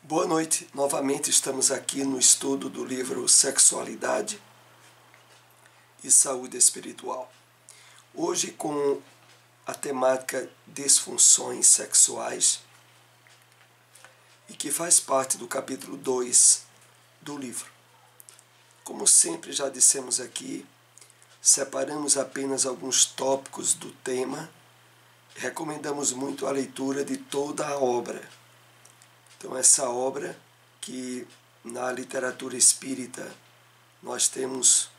Boa noite, novamente estamos aqui no estudo do livro Sexualidade e Saúde Espiritual. Hoje com a temática disfunções sexuais e que faz parte do capítulo 2 do livro. Como sempre já dissemos aqui, separamos apenas alguns tópicos do tema, recomendamos muito a leitura de toda a obra. Então, essa obra que na literatura espírita nós temos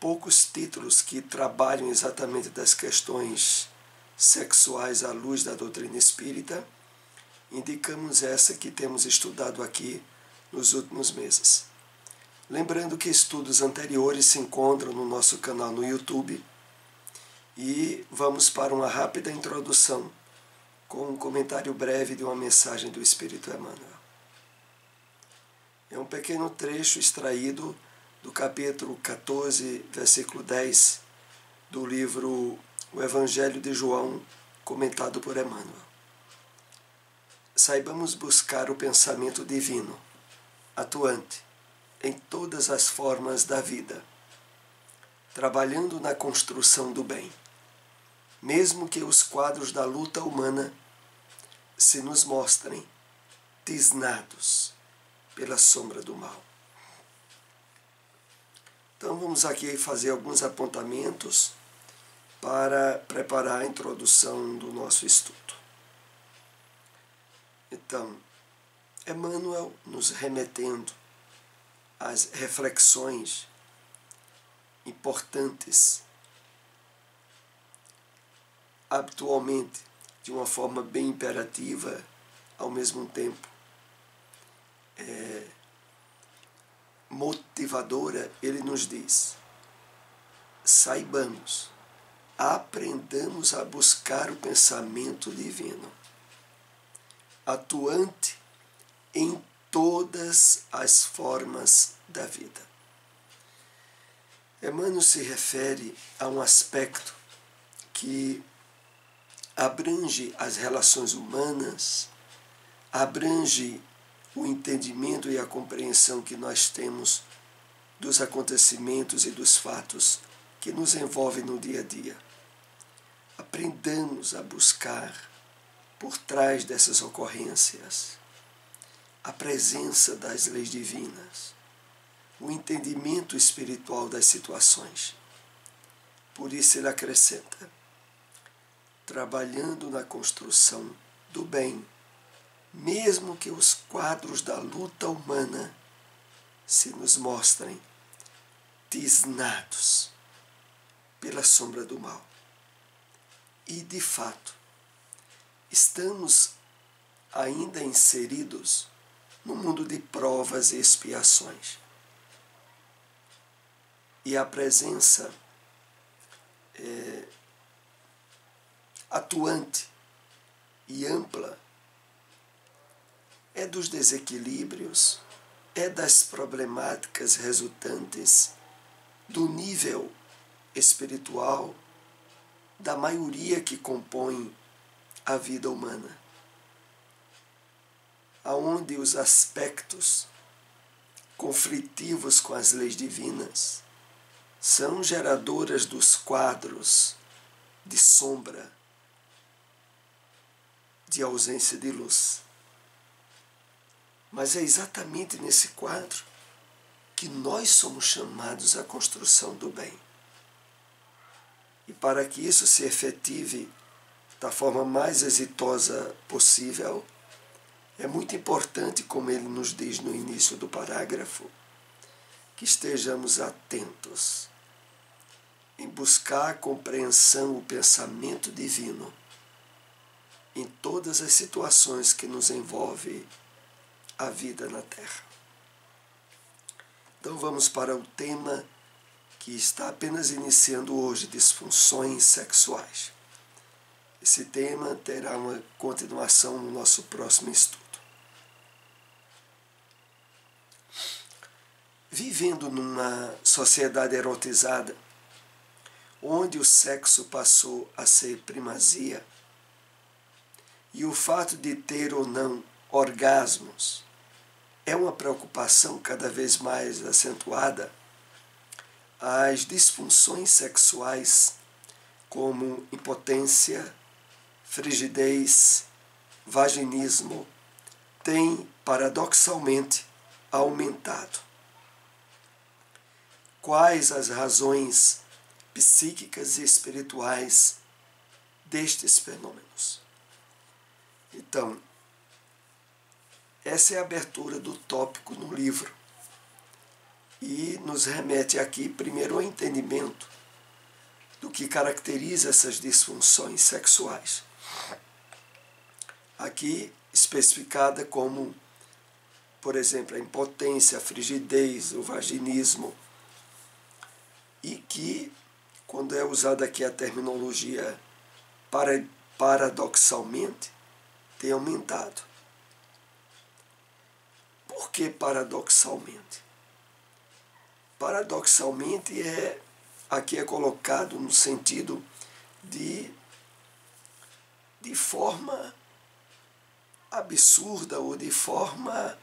poucos títulos que trabalham exatamente das questões sexuais à luz da doutrina espírita, indicamos essa que temos estudado aqui nos últimos meses. Lembrando que estudos anteriores se encontram no nosso canal no YouTube e vamos para uma rápida introdução com um comentário breve de uma mensagem do Espírito Emmanuel. É um pequeno trecho extraído do capítulo 14, versículo 10, do livro O Evangelho de João, comentado por Emmanuel. Saibamos buscar o pensamento divino, atuante em todas as formas da vida, trabalhando na construção do bem, mesmo que os quadros da luta humana se nos mostrem tisnados pela sombra do mal. Então vamos aqui fazer alguns apontamentos para preparar a introdução do nosso estudo. Então, Emmanuel nos remetendo às reflexões importantes, habitualmente de uma forma bem imperativa, ao mesmo tempo motivadora, ele nos diz: saibamos, aprendamos a buscar o pensamento divino, atuante em todas as formas da vida. Emmanuel se refere a um aspecto que abrange as relações humanas, abrange o entendimento e a compreensão que nós temos dos acontecimentos e dos fatos que nos envolvem no dia a dia. Aprendamos a buscar, por trás dessas ocorrências, a presença das leis divinas, o entendimento espiritual das situações. Por isso ele acrescenta: trabalhando na construção do bem, mesmo que os quadros da luta humana se nos mostrem tisnados pela sombra do mal. E, de fato, estamos ainda inseridos no mundo de provas e expiações. E a presença atuante e ampla é dos desequilíbrios, é das problemáticas resultantes do nível espiritual da maioria que compõe a vida humana, aonde os aspectos conflitivos com as leis divinas são geradoras dos quadros de sombra, de ausência de luz. Mas é exatamente nesse quadro que nós somos chamados à construção do bem. E para que isso se efetive da forma mais exitosa possível, é muito importante, como ele nos diz no início do parágrafo, que estejamos atentos em buscar a compreensão, o pensamento divino em todas as situações que nos envolvem a vida na Terra. Então vamos para o tema que está apenas iniciando hoje, disfunções sexuais. Esse tema terá uma continuação no nosso próximo estudo. Vivendo numa sociedade erotizada, onde o sexo passou a ser primazia, e o fato de ter ou não orgasmos, é uma preocupação cada vez mais acentuada, as disfunções sexuais, como impotência, frigidez, vaginismo, têm paradoxalmente aumentado. Quais as razões psíquicas e espirituais destes fenômenos? Então, essa é a abertura do tópico no livro e nos remete aqui primeiro ao entendimento do que caracteriza essas disfunções sexuais. Aqui especificada como, por exemplo, a impotência, a frigidez, o vaginismo, e que, quando é usada aqui a terminologia paradoxalmente, tem aumentado. Por que paradoxalmente? Paradoxalmente aqui é colocado no sentido de forma absurda ou de forma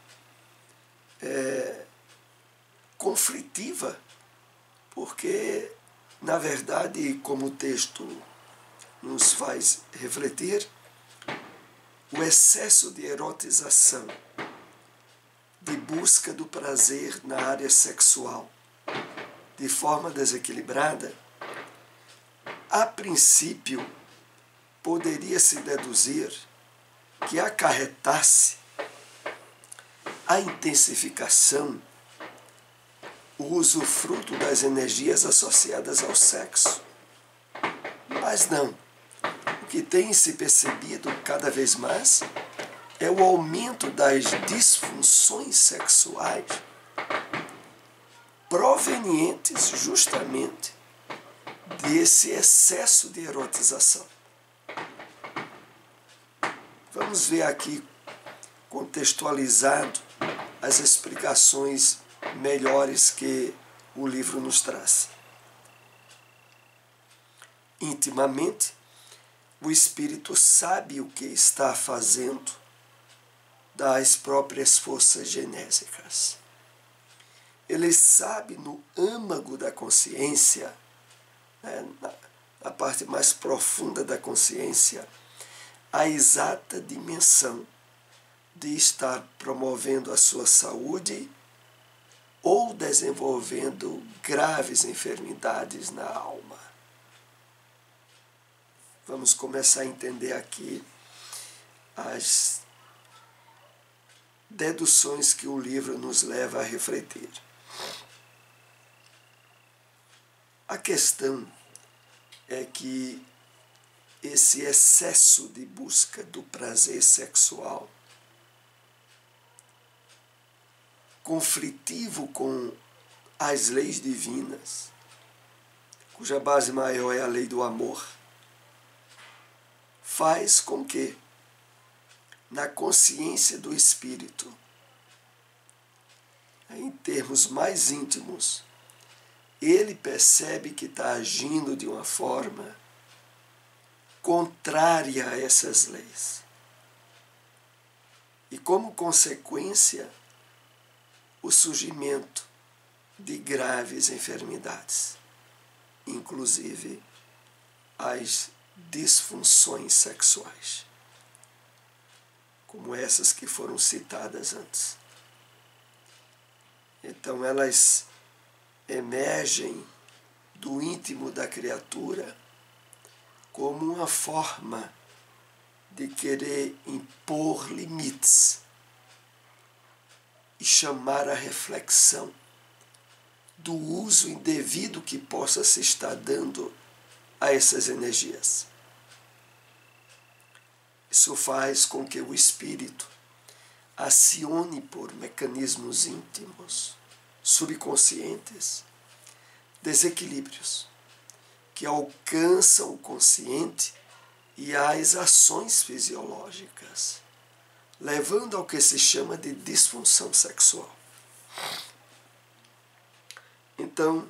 conflitiva, porque, na verdade, como o texto nos faz refletir, o excesso de erotização, de busca do prazer na área sexual, de forma desequilibrada, a princípio poderia-se deduzir que acarretasse a intensificação, o usufruto das energias associadas ao sexo. Mas não. O que tem se percebido cada vez mais é o aumento das disfunções sexuais provenientes justamente desse excesso de erotização. Vamos ver aqui, contextualizado, as explicações melhores que o livro nos traz. Intimamente, o espírito sabe o que está fazendo das próprias forças genésicas. Ele sabe no âmago da consciência, na parte mais profunda da consciência, a exata dimensão de estar promovendo a sua saúde ou desenvolvendo graves enfermidades na alma. Vamos começar a entender aqui as deduções que o livro nos leva a refletir. A questão é que esse excesso de busca do prazer sexual, conflitivo com as leis divinas, cuja base maior é a lei do amor, faz com que, na consciência do espírito, em termos mais íntimos, ele percebe que está agindo de uma forma contrária a essas leis. E, como consequência, o surgimento de graves enfermidades, inclusive as disfunções sexuais, como essas que foram citadas antes. Então, elas emergem do íntimo da criatura como uma forma de querer impor limites e chamar a reflexão do uso indevido que possa se estar dando a essas energias. Isso faz com que o espírito acione por mecanismos íntimos, subconscientes, desequilíbrios que alcançam o consciente e as ações fisiológicas, levando ao que se chama de disfunção sexual. Então,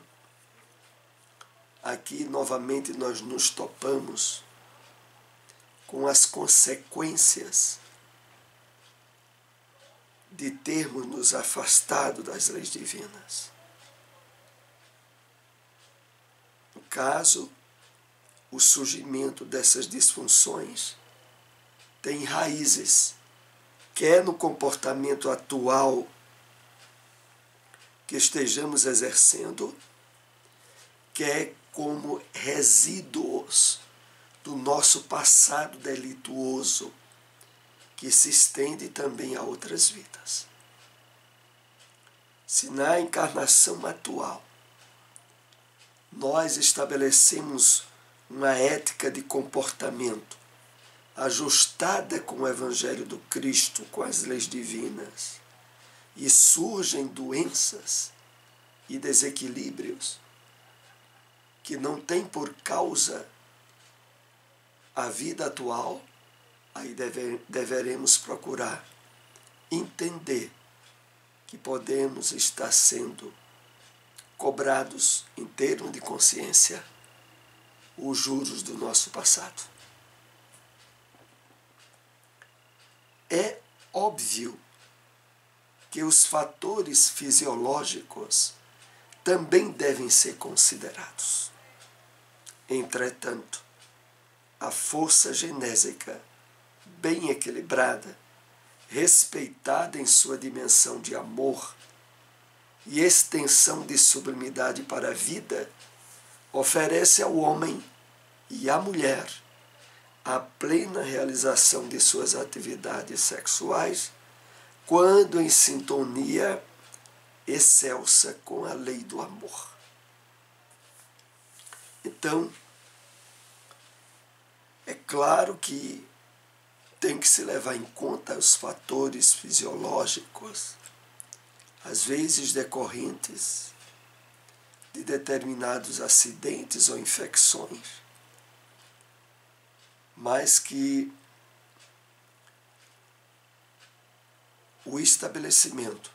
aqui novamente nós nos topamos com as consequências de termos nos afastado das leis divinas. No caso, o surgimento dessas disfunções tem raízes, quer no comportamento atual que estejamos exercendo, quer como resíduos do nosso passado delituoso, que se estende também a outras vidas. Se na encarnação atual nós estabelecemos uma ética de comportamento ajustada com o Evangelho do Cristo, com as leis divinas, e surgem doenças e desequilíbrios que não têm por causa a vida atual, aí deveremos procurar entender que podemos estar sendo cobrados em termos de consciência os juros do nosso passado. É óbvio que os fatores fisiológicos também devem ser considerados. Entretanto, a força genésica bem equilibrada, respeitada em sua dimensão de amor e extensão de sublimidade para a vida, oferece ao homem e à mulher a plena realização de suas atividades sexuais quando em sintonia excelsa com a lei do amor. Então, é claro que tem que se levar em conta os fatores fisiológicos, às vezes decorrentes de determinados acidentes ou infecções, mas que o estabelecimento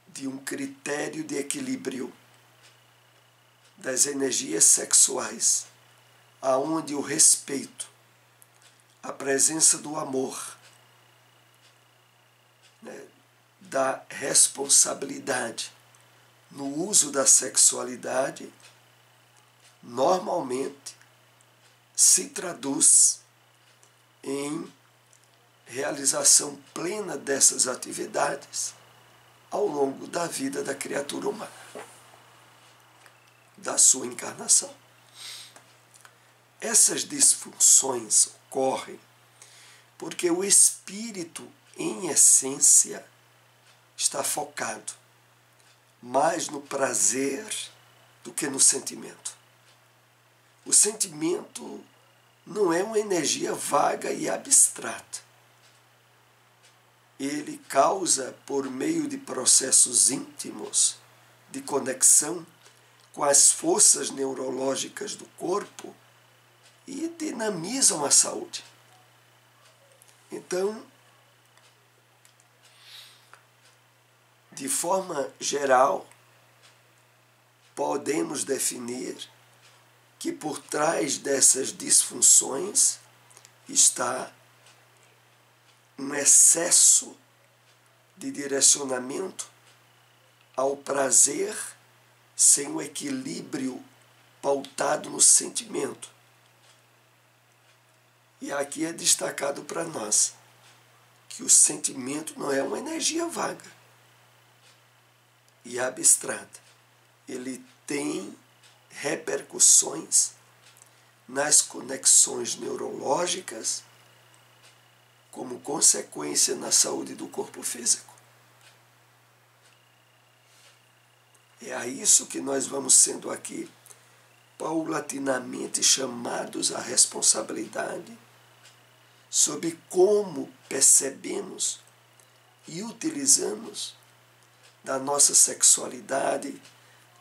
de um critério de equilíbrio das energias sexuais, aonde o respeito, a presença do amor, da responsabilidade no uso da sexualidade, normalmente se traduz em realização plena dessas atividades ao longo da vida da criatura humana, da sua encarnação. Essas disfunções ocorrem porque o espírito, em essência, está focado mais no prazer do que no sentimento. O sentimento não é uma energia vaga e abstrata. Ele causa, por meio de processos íntimos de conexão com as forças neurológicas do corpo, e dinamizam a saúde. Então, de forma geral, podemos definir que por trás dessas disfunções está um excesso de direcionamento ao prazer sem o equilíbrio pautado no sentimento. E aqui é destacado para nós que o sentimento não é uma energia vaga e abstrata. Ele tem repercussões nas conexões neurológicas, como consequência na saúde do corpo físico. É a isso que nós vamos sendo aqui paulatinamente chamados à responsabilidade sobre como percebemos e utilizamos da nossa sexualidade,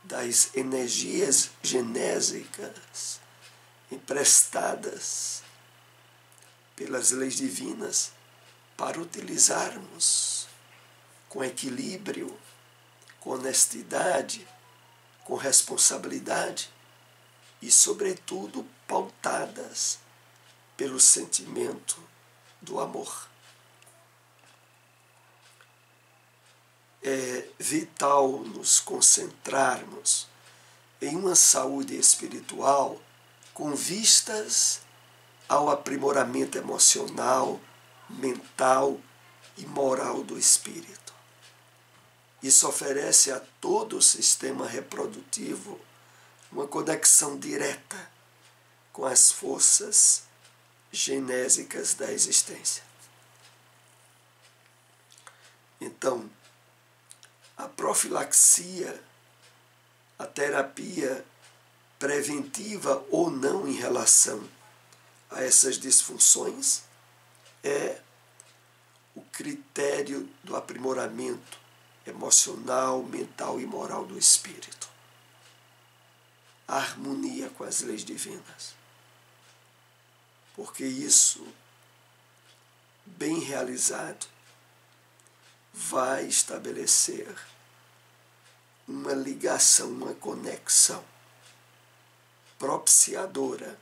das energias genésicas emprestadas pelas leis divinas para utilizarmos com equilíbrio, com honestidade, com responsabilidade e, sobretudo, pautadas pelo sentimento do amor. é vital nos concentrarmos em uma saúde espiritual com vistas ao aprimoramento emocional, mental e moral do espírito. Isso oferece a todo o sistema reprodutivo uma conexão direta com as forças genésicas da existência. Então, a profilaxia, a terapia preventiva ou não em relação a essas disfunções é o critério do aprimoramento emocional, mental e moral do espírito. A harmonia com as leis divinas. Porque isso, bem realizado, vai estabelecer uma ligação, uma conexão propiciadora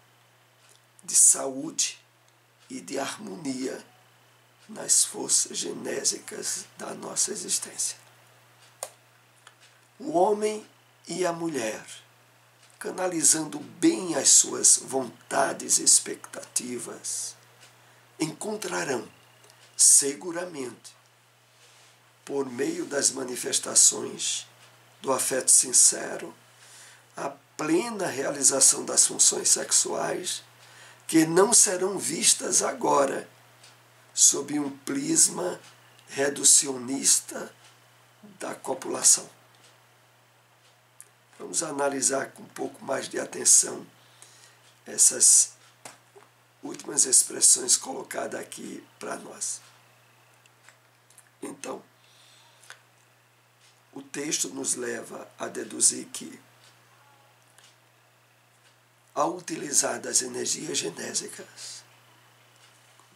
de saúde e de harmonia nas forças genésicas da nossa existência. O homem e a mulher, canalizando bem as suas vontades e expectativas, encontrarão seguramente, por meio das manifestações do afeto sincero, a plena realização das funções sexuais que não serão vistas agora sob um prisma reducionista da copulação. Vamos analisar com um pouco mais de atenção essas últimas expressões colocadas aqui para nós. Então, o texto nos leva a deduzir que, ao utilizar das energias genésicas,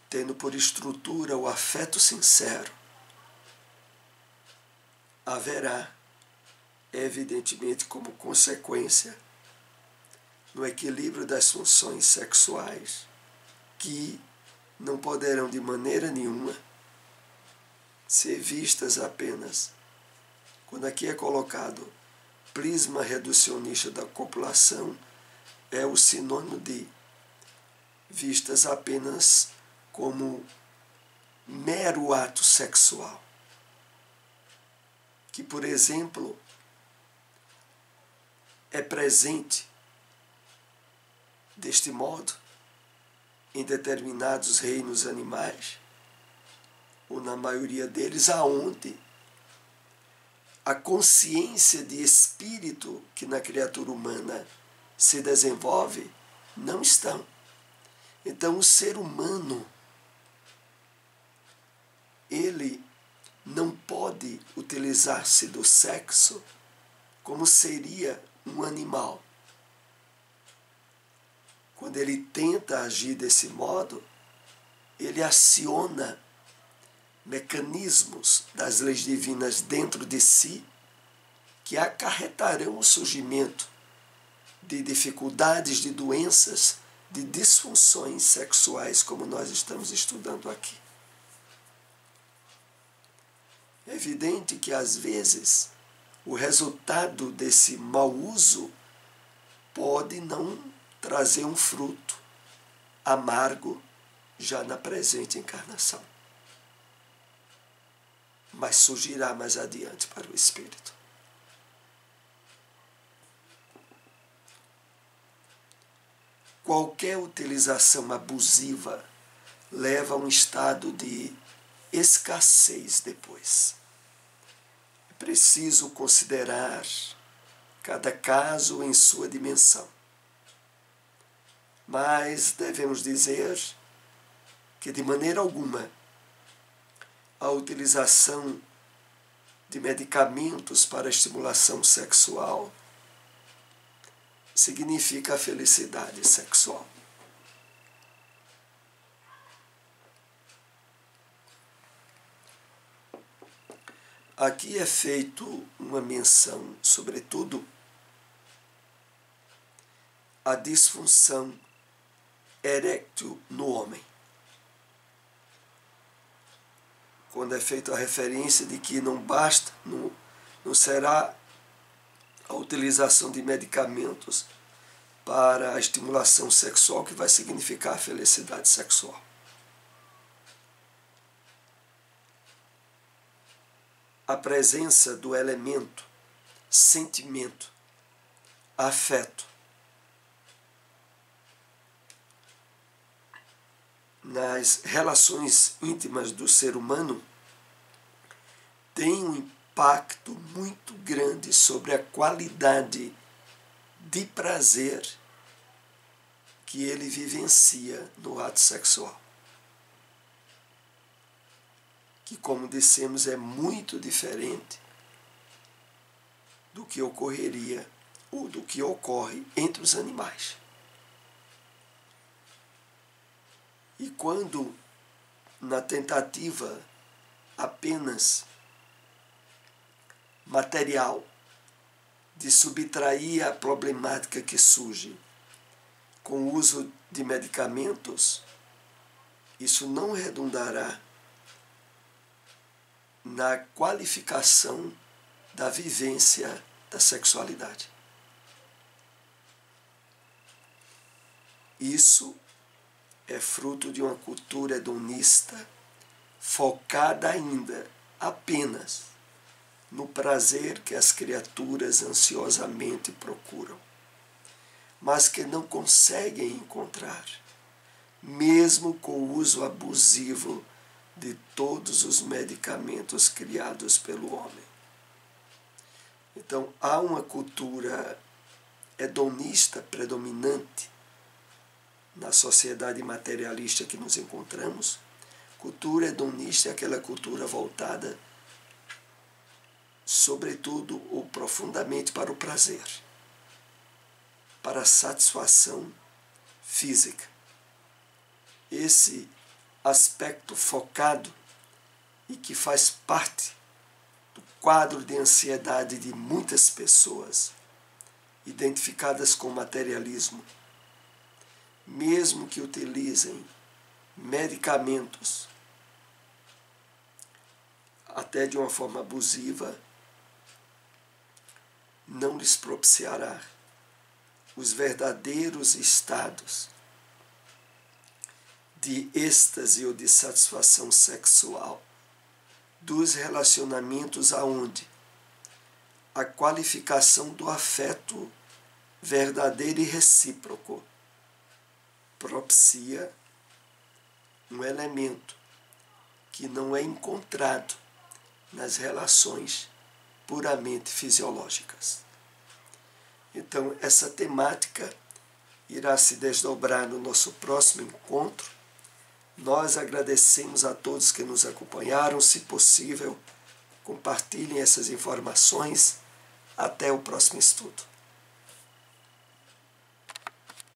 tendo por estrutura o afeto sincero, haverá, evidentemente, como consequência, no equilíbrio das funções sexuais, que não poderão de maneira nenhuma ser vistas apenas, quando aqui é colocado prisma reducionista da copulação, é o sinônimo de vistas apenas como mero ato sexual, que, por exemplo, é presente deste modo em determinados reinos animais, ou na maioria deles, aonde a consciência de espírito que na criatura humana se desenvolve não estão. Então, o ser humano, ele não pode utilizar-se do sexo como seria um animal. Quando ele tenta agir desse modo, ele aciona mecanismos das leis divinas dentro de si que acarretarão o surgimento de dificuldades, de doenças, de disfunções sexuais, como nós estamos estudando aqui. É evidente que, às vezes, o resultado desse mau uso pode não trazer um fruto amargo já na presente encarnação, mas surgirá mais adiante para o espírito. Qualquer utilização abusiva leva a um estado de escassez depois. É preciso considerar cada caso em sua dimensão. Mas devemos dizer que, de maneira alguma, a utilização de medicamentos para estimulação sexual significa a felicidade sexual. Aqui é feito uma menção, sobretudo, à disfunção eréctil no homem. quando é feita a referência de que não basta, não será a utilização de medicamentos para a estimulação sexual que vai significar a felicidade sexual. A presença do elemento sentimento, afeto nas relações íntimas do ser humano tem um impacto muito grande sobre a qualidade de prazer que ele vivencia no ato sexual. Que, como dissemos, é muito diferente do que ocorreria ou do que ocorre entre os animais. E quando, na tentativa apenas material de subtrair a problemática que surge com o uso de medicamentos, isso não redundará na qualificação da vivência da sexualidade. Isso é fruto de uma cultura hedonista focada ainda apenas no prazer que as criaturas ansiosamente procuram, mas que não conseguem encontrar, mesmo com o uso abusivo de todos os medicamentos criados pelo homem. Então, há uma cultura hedonista predominante na sociedade materialista que nos encontramos. Cultura hedonista é aquela cultura voltada, sobretudo ou profundamente, para o prazer, para a satisfação física. Esse aspecto focado e que faz parte do quadro de ansiedade de muitas pessoas identificadas com o materialismo, mesmo que utilizem medicamentos até de uma forma abusiva, não lhes propiciará os verdadeiros estados de êxtase ou de satisfação sexual dos relacionamentos aonde a qualificação do afeto verdadeiro e recíproco propicia um elemento que não é encontrado nas relações puramente fisiológicas. Então, essa temática irá se desdobrar no nosso próximo encontro. Nós agradecemos a todos que nos acompanharam. Se possível, compartilhem essas informações. Até o próximo estudo.